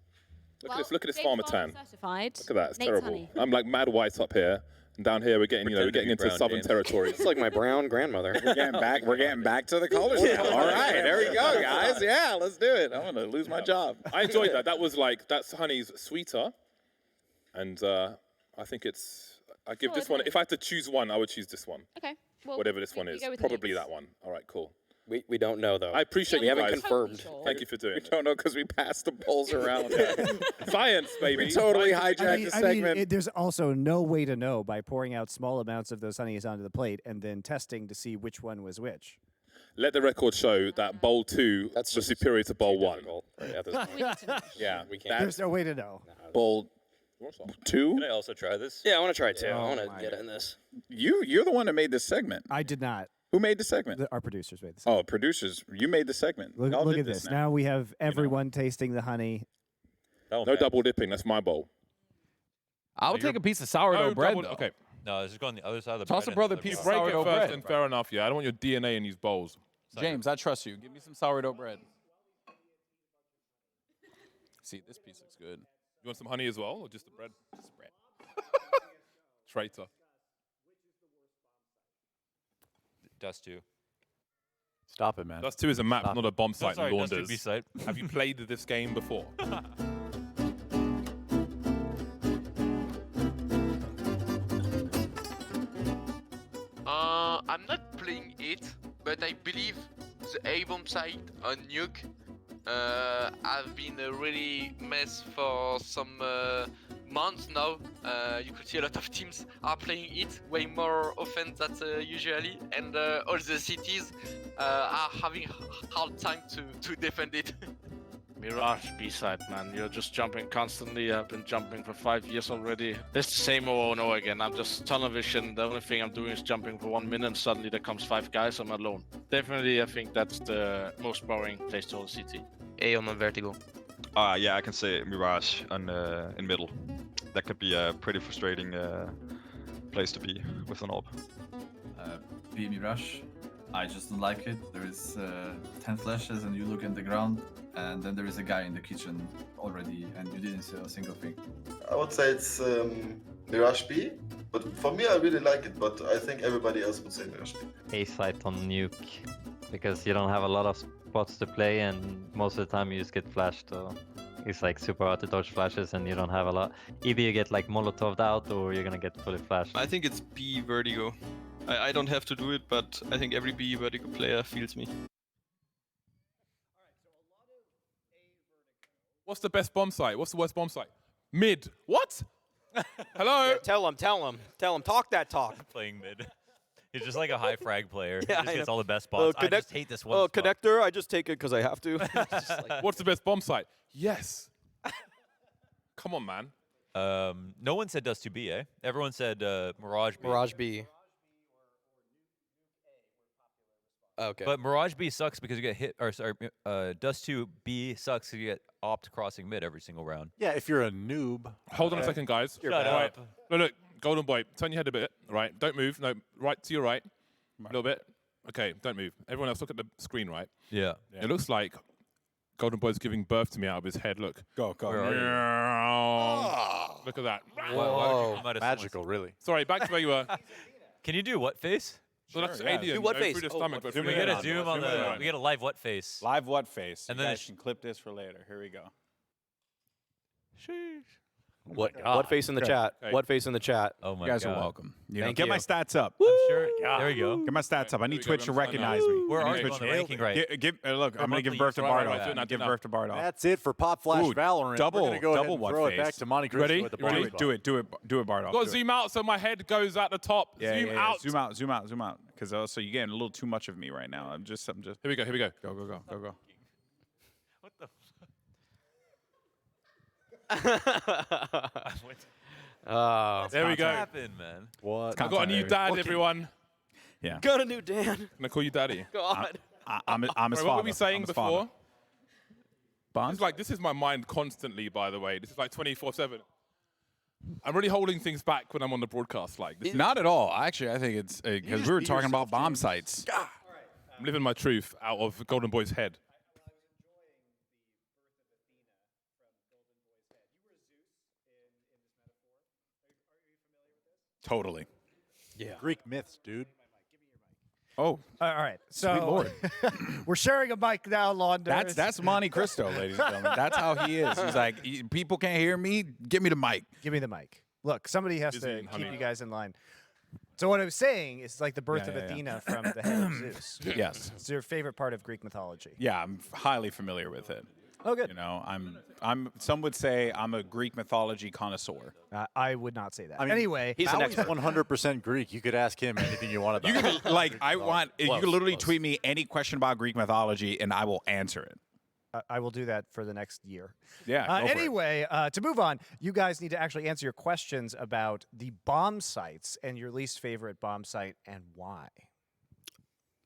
Look at this. Look at this James farmer Farmer tan. certified. Look at that. It's Nate's terrible. honey. I'm like mad white up here, and down here we're getting Pretend to be into brown, southern James. territories. It's like my brown grandmother. We're getting back to the colors now. All right, there we go, guys. Yeah, let's do it. I'm gonna lose my job. I enjoyed that. That's honey's sweeter, and I think I give Sure, this one. isn't it? If I had to choose one, I would choose this one. Okay. Well, Whatever this we- one we is, go with probably Nate's. that one. All right, cool. We don't know though. I appreciate We you haven't guys. confirmed. Sure. Thank you for doing We it. don't know because we passed the polls around. Science, baby. We totally Scientific- hijacked the segment. There's also no way to know by pouring out small amounts of those honeys onto the plate and then testing to see which one was which. Let the record show that bowl 2 That's was just superior to bowl 1. difficult at this point. We need to know. Yeah, We can't. There's no way to know. bowl two. Can I also try this? Yeah, I want to try it too. I Oh want to my. get in this. You're the one that made this segment. I did not. Who made the segment? Our producers made this. Oh, producers, you made the segment. Look, Y'all look did at this. now. Now we have everyone tasting the honey. That one No passed. double dipping. That's my bowl. I would take a piece of sourdough bread. Though. Okay. No, it's just going on the other side of the Toss bread a brother and piece the of Break it sourdough first bread. and fair enough. Yeah, I don't want your DNA in these bowls. James, I trust you. Give me some sourdough bread. See, this piece looks good. You want some honey as well, or just the bread? Just bread. Traitor. Dust 2. Stop it, man. Dust 2 is a map, Stop. not a bomb No, site. sorry, Dust 2 Launders. B-side. Have you played this game before? I'm not playing it, but I believe the A-bomb site on Nuke have been a really mess for some months now. You could see a lot of teams are playing it way more often than usually, and all the cities are having hard time to defend it. Mirage B-side, man. You're just jumping constantly. I've been jumping for 5 years already. It's the same over and over again. I'm just tunnel vision. The only thing I'm doing is jumping for 1 minute and suddenly there comes 5 guys. I'm alone. Definitely, I think that's the most boring place to hold CT. A on Vertigo. Yeah, I can say Mirage on in middle. That could be a pretty frustrating place to be with an AWP. B Mirage. I just don't like it. There is 10 flashes and you look in the ground and then there is a guy in the kitchen already and you didn't see a single thing. I would say it's Mirage B, but for me I really like it, but I think everybody else would say Mirage B. A site on Nuke, because you don't have a lot of spots to play and most of the time you just get flashed. So it's like super hard to dodge flashes and you don't have a lot. Either you get like Molotov'd out or you're gonna get fully flashed. I think it's B Vertigo. I don't have to do it, but I think every B Vertigo player feels me. What's the best bomb site? What's the worst bomb site? Mid. What? Hello? Yeah, tell him. Talk that talk. Playing mid. He's just like a high frag player. Yeah, He just I gets know. all the best spots. I just hate this one spot. Connector, I just take it because I have to. Just like, What's the best bomb site? Yes. Come on, man. No one said Dust 2B, eh? Everyone said Mirage B. Mirage B. Okay. But Mirage B sucks because you get hit, or sorry, Dust 2B sucks because you get opt crossing mid every single round. Yeah, if you're a noob. Hold on a second, guys. Shut Right. up. Look, Golden Boy, turn your head a bit. Right. Don't move. No, right to your right. A little bit. Okay, don't move. Everyone else, look at the screen, right? Yeah. It looks like Golden Boy's giving birth to me out of his head. Look. Go. Where are you? Look at that. Whoa. Magical, really. Sorry, back to where you were. Can you do what face? So that's yeah. alien. Do what no, face? Through the Oh, stomach, what but We through get the a zoom on the. We get a live what face. Live what face? And You then guys it's- can clip this for later. Here we go. What face in the chat? Okay. What face in the chat? Oh my You guys god. are welcome. You know, Thank get you. my stats up. I'm sure. There we go. Get my stats up. I need Here we Twitch go. to I'm signing recognize up. me. Where I are need you Twitch on the ranking right? Look, I'm gonna give monthly birth to user. Bardoff. Right. I'm gonna give birth to Bardoff. That's it for Pop Flash Ooh, Valorant. double- We're gonna go ahead double and what throw it face? back to Monte Cristo Ready? with the Ready? bomb. Do it, Bardoff. Got to Do it. zoom out so my head goes at the top. Yeah, zoom yeah, out. Zoom out. Because also you're getting a little too much of me right now. I'm just. Here we go. Go. What the? There we What go. happened, man? What? I got a new dad, everyone. Yeah. Got a new Dan. Can I call you daddy? God. I'm his Wait, father. what were we saying I'm his before? father. Bond? It's like this is my mind constantly. By the way, this is like 24/7. I'm really holding things back when I'm on the broadcast. Like this Not at all. Actually, I think it's because we were talking about bomb sites. I'm living my truth out of Golden Boy's head. Totally. Yeah. Greek myths, dude. Oh, All right. So sweet lord. we're sharing a mic now, Launders. That's Monte Cristo, ladies and gentlemen. That's how he is. He's like, people can't hear me. Give me the mic. Give me the mic. Look, somebody has Busy to and keep honey. you guys in line. So what I was saying is like the birth Yeah, of yeah, yeah. Athena from the head of Zeus. Yes. It's your favorite part of Greek mythology. Yeah, I'm highly familiar with it. Oh, good. You know, I'm. Some would say I'm a Greek mythology connoisseur. I would not say that. I mean, Anyway, He's an Maui's expert. 100% Greek. You could ask him anything you want about. You it. could like, I want. You Close, could literally close. tweet me any question about Greek mythology, and I will answer it. I will do that for the next year. Yeah. go for it. Anyway, to move on, you guys need to actually answer your questions about the bomb sites and your least favorite bomb site and why.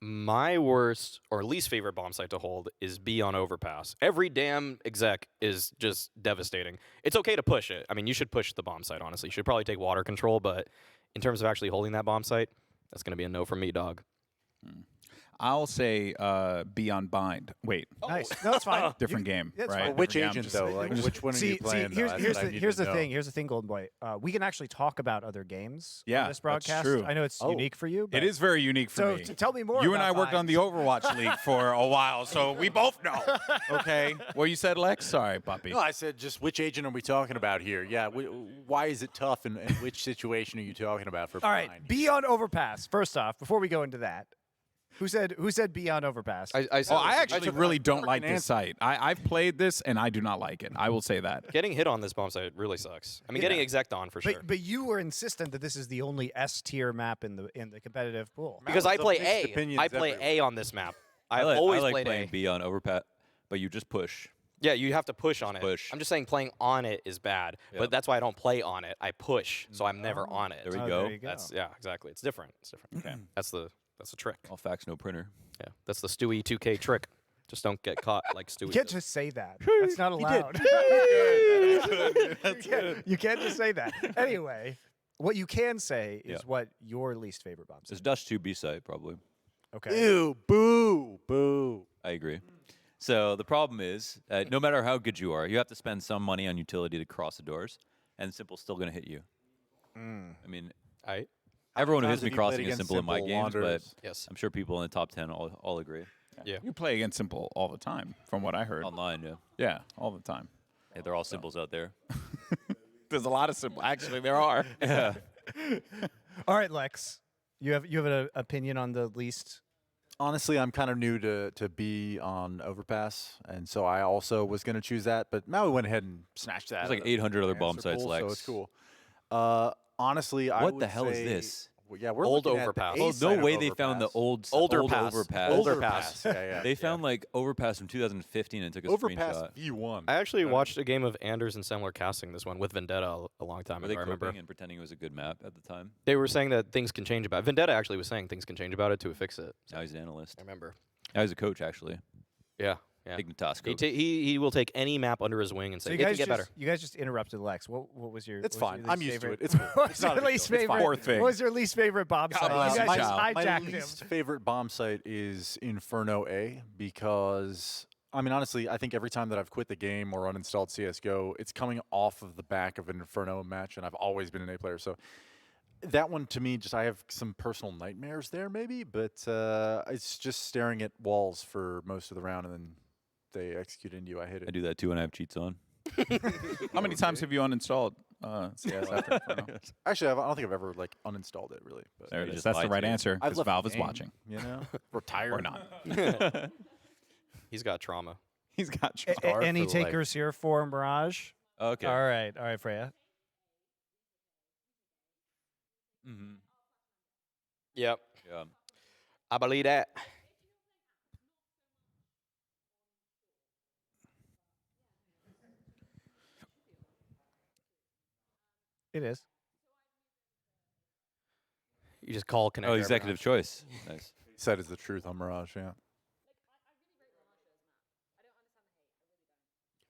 My worst or least favorite bomb site to hold is B on overpass. Every damn exec is just devastating. It's okay to push it. I mean, you should push the bomb site, honestly. You should probably take water control, but in terms of actually holding that bomb site, that's going to be a no from me, dog. I'll say be on bind. Wait, Nice. No, it's fine. different game, It's right? fine. Which Different game. agent Just- though? Like, which one are you playing? though? That's what I need Here's to the know. thing. Here's the thing, Golden Boy. We can actually talk about other games Yeah, on this that's broadcast. true. I know it's unique for you. It but- is very unique for So me. tell me more. You and I about worked on the Overwatch League for a while, so we both know. Okay. What you said, Lex? Sorry, puppy. No, I said just which agent are we talking about here? Yeah. Why is it tough, and which situation are you talking about for? All right, Bind? be on overpass. First off, before we go into that, who said be on overpass? I actually really don't like an this site. I've played this and I do not like it. I will say that. Getting hit on this bomb site really sucks. I mean, getting exec on for sure. But you were insistent that this is the only S tier map in the competitive pool. Because I play mixed A. opinions I play everywhere. A on this map. I I've like, always I like played playing A. B on overpat, but you just push. Yeah, you have to push on it. push. I'm just saying playing on it is bad, Yep. but that's why I don't play on it. I push, so I'm never on it. There we Oh, go. there you go. That's yeah, exactly. It's different. It's different. Okay. That's the trick. All facts, no printer. Yeah, that's the Stewie 2K trick. Just don't get caught like Stewie. You can't does. just say that. That's not allowed. You can't just say that. Anyway, what you can say is Yeah. what your least favorite bomb It's is. Dust 2B site, probably. Okay. Ew, boo, boo. I agree. So the problem is, no matter how good you are, you have to spend some money on utility to cross the doors, and Simple's still going to hit you. I mean, everyone who times hits me have you played crossing is against Simple in my Simple games, but Wanderers? Yes. I'm sure people in the top 10 all agree. Yeah. You play against Simple all the time, from what I heard. Online, yeah. Yeah, all the time. Yeah, they're all Simples out there. There's a lot of Simple. Actually, there are. Yeah. All right, Lex. You have an opinion on the least. Honestly, I'm kind of new to be on Overpass, and so I also was going to choose that, but Maui went ahead and snatched that. There's like out of 800 other the bomb answer sites, pool, Lex. So it's cool. Honestly, I What would the hell is say this? Yeah, we're Old looking at the overpass. A Oh, side no of way they found the overpass. old Overpass. overpass. Overpass. Yeah. They found like overpass from 2015 and took a Overpass screenshot. V1. I actually watched a game of Anders and Semler casting this one with Vendetta a long time Were ago. they I remember. coping and pretending it was a good map at the time? They were saying that things can change about it. Vendetta actually was saying things can change about it to fix it. Now he's an analyst. I remember. Now he's a coach, actually. Yeah. Yeah. Ignitas He, coach. he will take any map under his wing and say, So it can get better. You guys just interrupted Lex. What was your? It's what was fine. your I'm least used to favorite? it. It's cool. What It's was not your a big least deal. It's favorite? fine. Fourth thing. What was your least favorite bomb site? Uh, You guys my, just my hijacked him. least favorite bomb site is Inferno A because, I mean, honestly, I think every time that I've quit the game or uninstalled CSGO, it's coming off of the back of an Inferno match, and I've always been an A player. So that one, to me, just I have some personal nightmares there, maybe, but it's just staring at walls for most of the round, and then they execute into you. I hate it. I do that too when I have cheats on. How many times have you uninstalled CS after Inferno? Actually, I don't think I've ever like uninstalled it really. But There it just is. That's the lied right to me. answer I've because left Valve the is game, watching. You know, retired Or not. He's got trauma. He's got Scarred Any for life. takers here for Mirage? Okay. All right, Freya. Mm-hmm. Yep. Yeah. I believe that. It is. You just call connect. Oh, executive choice. Nice. Said is the truth on Mirage. Yeah.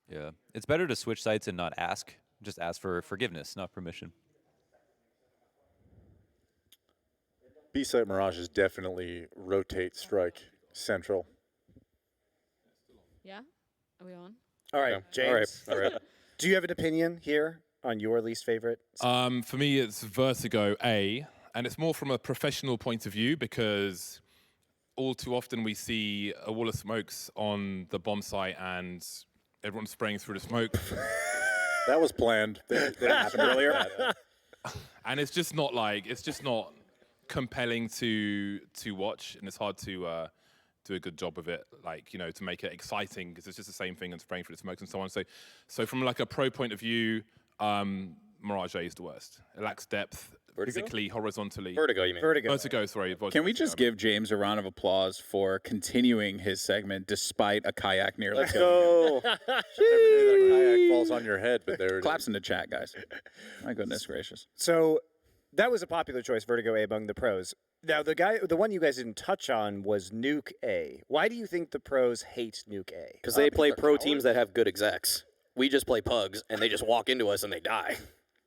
Yeah. It's better to switch sites and not ask. Just ask for forgiveness, not permission. B-site Mirage is definitely rotate strike central. Yeah? Are we on? All right, James. All right. Do you have an opinion here on your least favorite? For me, it's Vertigo A, and it's more from a professional point of view because all too often we see a wall of smokes on the bomb site and everyone's spraying through the smoke. That was planned. That happened earlier. And it's just not compelling to watch, and it's hard to do a good job of it, like, you know, to make it exciting because it's just the same thing and spraying through the smokes and so on. So from like a pro point of view, Mirage A is the worst. It lacks depth, physically, horizontally. Vertigo, you mean? Vertigo. Sorry. Can we just give James a round of applause for continuing his segment despite a kayak nearly Let's killing him? go. Never knew that a kayak falls on your head, but there it Claps is. in the chat, guys. My goodness gracious. So that was a popular choice, Vertigo A among the pros. Now, the one you guys didn't touch on was Nuke A. Why do you think the pros hate Nuke A? Because they play pro teams that have good execs. We just play pugs, and they just walk into us and they die.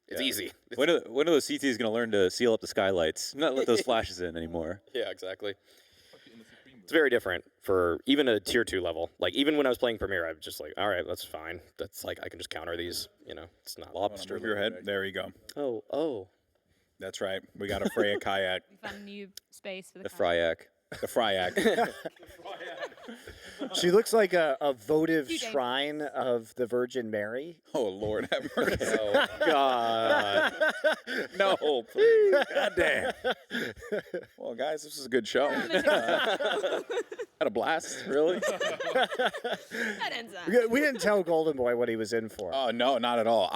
It's easy. When are those CTs going to learn to seal up the skylights? Not let those flashes in anymore. Yeah, exactly. It's very different for even a tier 2 level. Like, even when I was playing Premier, I was just like, all right, that's fine. That's like, I can just counter these, you know. It's not Lobster. Move your head. There you go. Oh. That's right. We got a Freya kayak. We found a new space for the The kayak. Fryak. The Fryak. She looks like a votive shrine of the Virgin Mary. Oh, Lord have mercy. Oh, God. No, please. God damn. Well, guys, this is a good show. Had a blast, really? That ends that. We didn't tell Golden Boy what he was in for. Oh, no, not at all.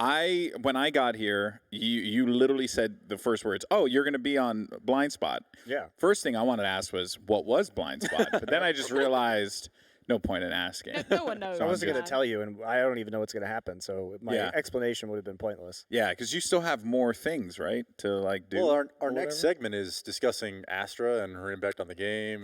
When I got here, you literally said the first words, oh, you're going to be on Blind Spot. Yeah. First thing I wanted to ask was, what was Blind Spot? But then I just realized, no point in asking. No one knows. So I wasn't going to tell you, and I don't even know what's going to happen. So my Yeah. explanation would have been pointless. Yeah, because you still have more things, right, to like do. Well, our or next whatever? segment is discussing Astra and her impact on the game,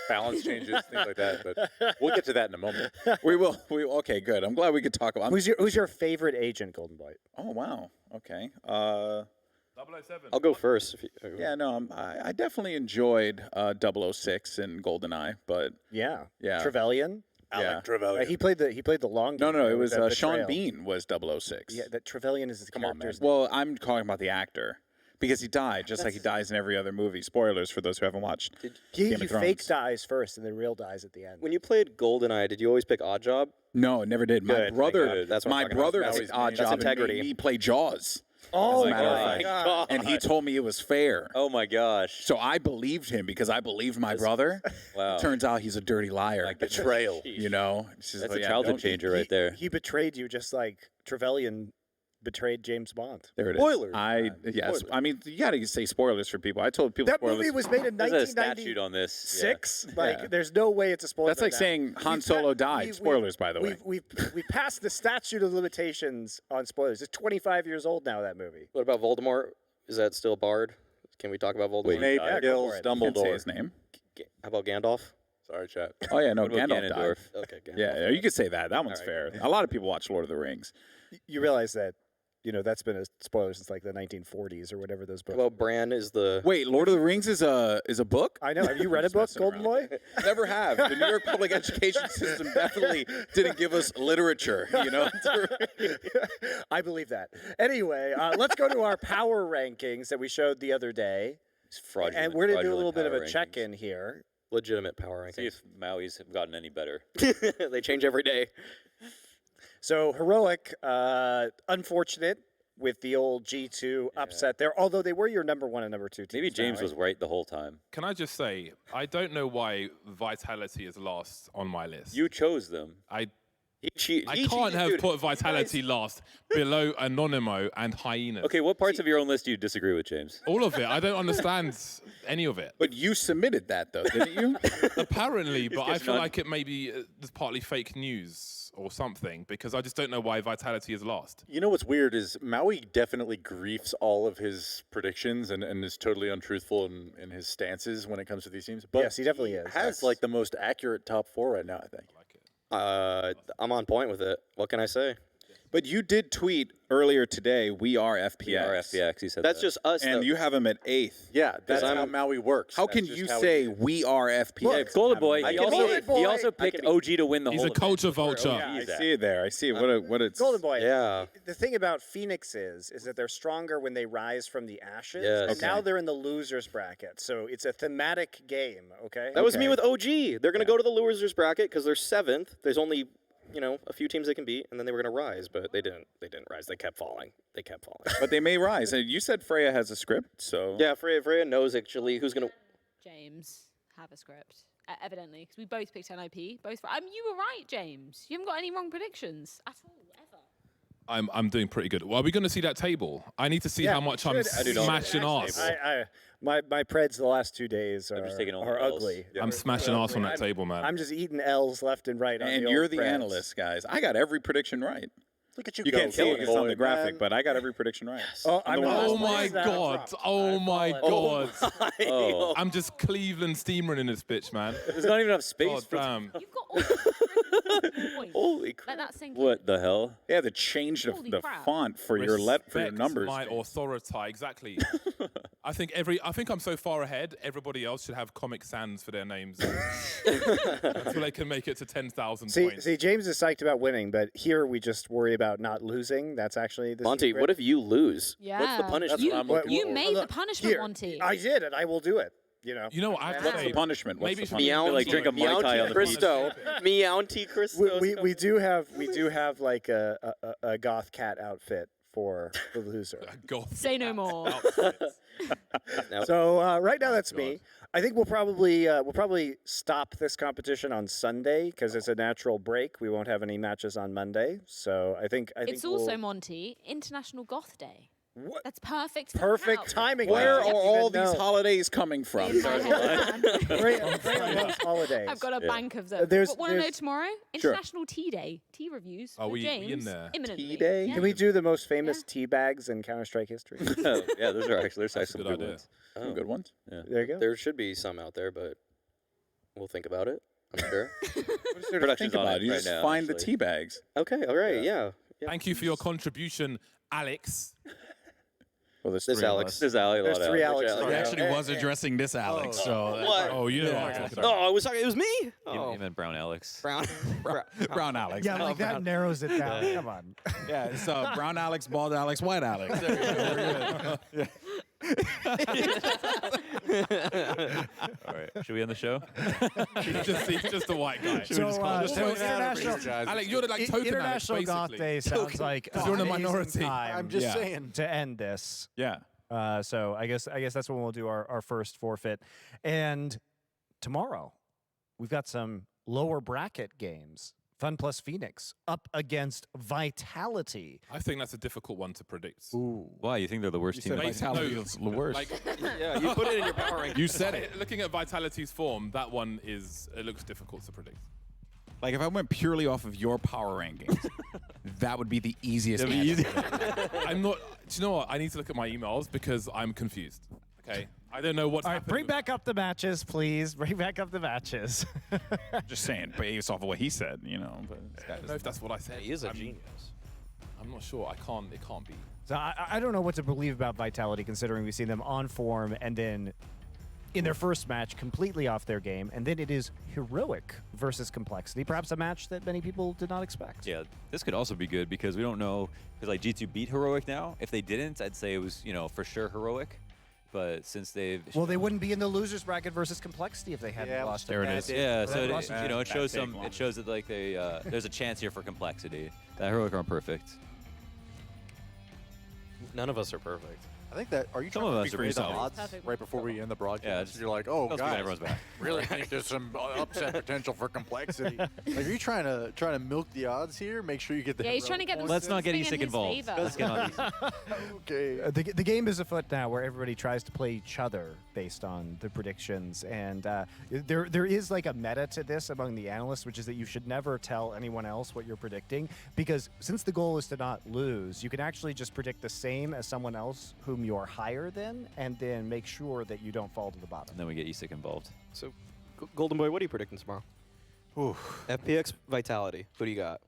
balance changes, things like that. But we'll get to that in a moment. We will. Okay, good. I'm glad we could talk about. Who's your favorite agent, Golden Boy? Oh wow. Okay. 007. I'll go first. If you, Yeah, no, I definitely enjoyed 006 and GoldenEye, but Yeah. yeah, Trevelyan. yeah. He played the long game. No, it was that Sean betrayal. Bean was 006. Yeah, that Trevelyan is his Come on, man. character's Well, I'm talking about the actor because he died just like he dies in every other movie. Spoilers for those who haven't watched. He Game of Thrones. fake dies first and then real dies at the end. When you played GoldenEye, did you always pick Odd Job? No, never did. My Good, brother, thank God. That's what I'm my talking brother about. picked Odd That's Job and integrity. made me play Jaws. Oh as a matter of my fact. God. And he told me it was fair. Oh my gosh. So I believed him because I believed my brother. Wow. Turns out he's a dirty liar. Like betrayal. You know, it's just That's like, a yeah, childhood don't- changer right there. He betrayed you just like Trevelyan betrayed James Bond. There it is. Spoilers. Yes. Spoilers. I mean, you got to say spoilers for people. I told people That spoilers. movie was made in There's a 1996. statute on this. Yeah. Like, there's no way it's a spoiler. That's like now. saying Han We've Solo pa- died. we- Spoilers, by the way. We passed the statute of limitations on spoilers. It's 25 years old now, that movie. What about Voldemort? Is that still barred? Can we talk about Voldemort? Snape kills You can't say his name. How about Gandalf? Sorry, chat. Oh yeah, no, What about Gandalf died. Ganondorf? Okay, Gandalf. Yeah, you could say that. That one's All fair. A lot of people watch Lord of the Rings. You realize that, that's been a spoiler since like the 1940s or whatever those books. Well, Bran is the. Wait, Lord of the Rings is a book? I know. Have you read a book, Golden Boy? Never have. The New York public education system definitely didn't give us literature. I believe that. Anyway, let's go to our power rankings that we showed the other day. It's fraudulent. And we're going to do a little bit of power a rankings. check-in here. Legitimate power rankings. See if Maui's have gotten any better. They change every day. So heroic, unfortunate with the old G2 upset there. Although they were your number 1 and number 2 teams. Maybe James was right the whole time. Can I just say, I don't know why Vitality is last on my list. You chose them. I He can't have dude. put Vitality last below Anonymo and Hyenas. Okay, what parts of your own list do you disagree with, James? All of it. I don't understand any of it. But you submitted that, though, didn't you? Apparently, but I getting feel on. like it may be there's partly fake news or something because I just don't know why Vitality is lost. You know what's weird is Maui definitely griefs all of his predictions and is totally untruthful in his stances when it comes to these teams. But Yes, he definitely is. has like the most accurate top 4 right now, I think. I'm on point with it. What can I say? But you did tweet earlier today, we are FPX. We are FPX, you said That's that. just us. And though. you have him at 8th. Yeah, that's I'm- how Maui works. How That's can just you how say he- we are FPX? Golden Boy, I he can also, be- he also I picked can- OG to win the He's whole a culture event. vulture. Yeah, I see it there. I see it. What it's. Golden Boy. Yeah. The thing about Phoenix is that they're stronger when they rise from the ashes. Yes. And now they're in the losers bracket. So it's a thematic game, okay? That was me Okay. with OG. They're going to go to the losers bracket because they're 7th. There's only, a few teams they can beat, and then they were going to rise, but they didn't. They didn't rise. They kept falling. But they may rise. And you said Freya has a script, so. Yeah, Freya knows actually who's going to. James have a script, evidently, because we both picked NIP. Both. You were right, James. You haven't got any wrong predictions at all, ever. I'm doing pretty good. Well, are we going to see that table? I need to see Yeah, how much we I'm should. smashing ass. My preds the last 2 days are, just taking all the are Ls. ugly. I'm smashing ass on that table, man. I'm just eating L's left and right. on And the you're old the preds. analyst, guys. I got every prediction right. Look at you You go, can't see it Golden because it's on Boy, the graphic, man. but I got every prediction right. Oh, I'm the one Oh that's- my god! Oh my god! Oh. I'm just Cleveland steamering in this bitch, man. There's not even enough space God for damn. You've got all the points. Holy crap. Let that sink in. What the hell? They have to change Holy the crap. font for your Respect numbers. my authority, exactly. I think I'm so far ahead. Everybody else should have Comic Sans for their names, so they can make it to 10,000 points. See, James is psyched about winning, but here we just worry about not losing. That's actually the Monty, secret. what if you lose? Yeah. What's the punishment? You made the punishment, Here, Monty. I did, and I will do it. You know what? I have to What's say, the punishment? What's maybe the it should be punishment? Like drink a Mai Tai on the beach. Cristo. Meownty Cristo. We do have like a goth cat outfit for the loser. Say no more. So right now that's me. I think we'll probably stop this competition on Sunday because it's a natural break. We won't have any matches on Monday. So I think It's we'll- also, Monty, International Goth Day. What? That's perfect. for Perfect out. timing. Where I are didn't all even these know. holidays coming from? In my head. Great holidays. I've got a bank of them. There's- Want to know there's- tomorrow? Sure. International Tea Day. Tea reviews. Are with we James. in there? Imminently. Tea Day? Yeah. Can we do the most famous tea bags in Counter-Strike history? Yeah, there's actually That's a some good good idea. ones. Some good ones. Yeah. There you go. There should be some out there, but we'll think about it. I'm sure. Production's Think on about it it. You right just now, find the actually. tea bags. Okay, all right, yeah. Thank you for your contribution, Alex. Well, there's This three of Alex. us. There's Ali, a There's lot of three Alex. Alexes. He Yeah. actually was addressing this Alex. So What? Oh, you know Yeah. what I'm talking No, about. I was talking. It was me. You Oh, meant Brown Alex. Brown. Brown Alex. Yeah, like that narrows it down. Come on. Yeah, it's Brown Alex, Bald Alex, White Alex. There you go. All right. Should we end the show? He's just a white guy. So, International, Alex, you're the like token International Alex, Goth basically. Day sounds like You're in a amazing minority. time I'm just saying. to end this. Yeah. So I guess that's when we'll do our first forfeit. And tomorrow, we've got some lower bracket games Fun plus Phoenix up against Vitality. I think that's a difficult one to predict. Why? You think they're the worst You team? said Vitality No. is the worst. Yeah, you put it in your power ranking. You said it. Looking at Vitality's form, that one it looks difficult to predict. Like if I went purely off of your power rankings, that would be the easiest. That'd be answer. I'm not. Do you know what? I need to look at my emails because I'm confused. Okay, I don't know what's All right, happening. bring back up the matches, please. Bring back up the matches. Just saying, based off of what he said, you know. But I don't know if that's what I said. He is a I'm- genius. I'm not sure. It can't be. So I don't know what to believe about Vitality, considering we've seen them on form and then in their first match completely off their game, and then it is Heroic versus Complexity, perhaps a match that many people did not expect. Yeah, this could also be good because we don't know, because like G2 beat Heroic now. If they didn't, I'd say it was, for sure Heroic. But since they've Well, they wouldn't be in the losers bracket versus Complexity if they hadn't lost. there it is. Yeah, so They it, lost it shows it shows that like they there's a chance here for Complexity. That Heroic aren't perfect. None of us are perfect. I think that, are you Some trying of to us are recreate the pretty odds Perfect. right before we end the broadcast? Yeah, just- You're like, oh, Let's guys, get everyone's back. really think there's some upset potential for Complexity. Like, are you trying to milk the odds here? Make sure you get the Yeah, he's trying to get them. Let's not get swing in Isak his involved. favor. Let's get on Isak. Okay. The game is afoot now where everybody tries to play each other based on the predictions. And there is like a meta to this among the analysts, which is that you should never tell anyone else what you're predicting, because since the goal is to not lose, you can actually just predict the same as someone else whom you're higher than, and then make sure that you don't fall to the bottom. And then we get Isak involved. So, Golden Boy, what are you predicting tomorrow? FPX Vitality. Who do you got?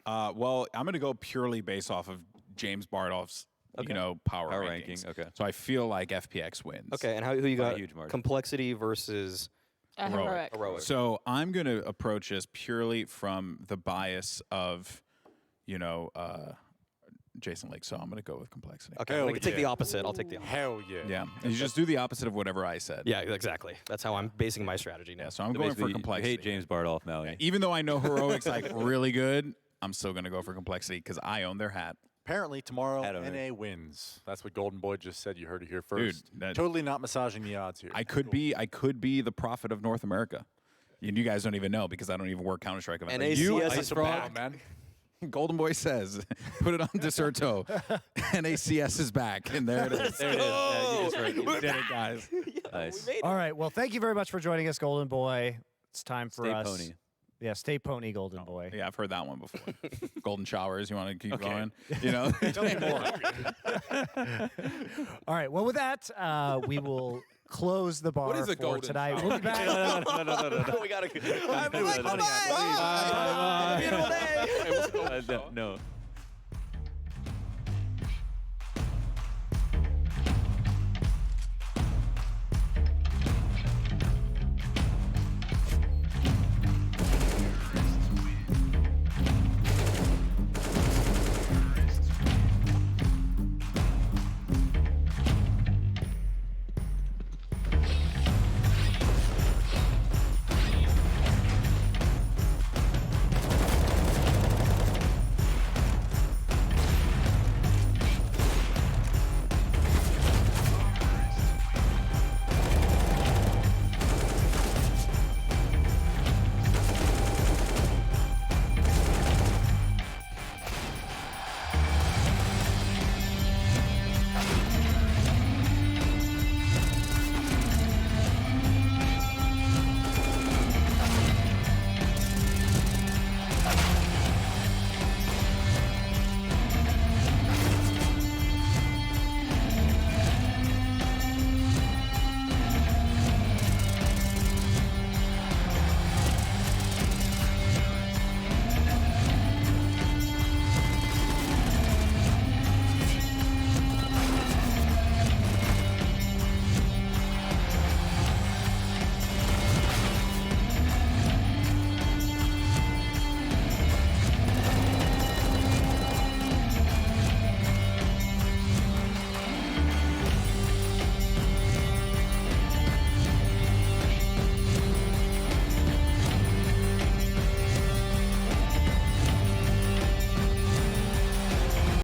Well, I'm going to go purely based off of James Bardolph's, power ranking. rankings. Okay. So I feel like FPX wins. Okay, and who you By a got? huge margin. Complexity versus Heroic. Heroic. So I'm going to approach this purely from the bias of, Jason Lake. So I'm going to go with Complexity. Okay, I'm going to take the opposite. I'll take the opposite. Hell yeah. Yeah. And you just do the opposite of whatever I said. Yeah, exactly. That's how I'm basing my strategy now. Yeah, so I'm So going for basically, you Complexity. hate James Bardolph, Maui. Even though I know Heroic's like really good, I'm still going to go for Complexity because I own their hat. Apparently tomorrow, I don't know. NA wins. That's what Golden Boy just said. You heard it here first. that- Totally not massaging the odds here. I could be the prophet of North America. And you guys don't even know because I don't even work Counter-Strike events. NACS is Wow, man. Golden Boy says, put it on Deserto. NACS is back, and there it is. There it is. Yeah, you just heard it. We did it, guys. Nice. All right. Well, thank you very much for joining us, Golden Boy. It's time for Stay us. pony. Yeah, stay pony, Golden Boy. Yeah, I've heard that one before. Golden showers. You want to keep Okay. going? Tell me more. All right. Well, with that, we will close the bar What is a for golden tonight. shower? We'll be back. No, we got to. No.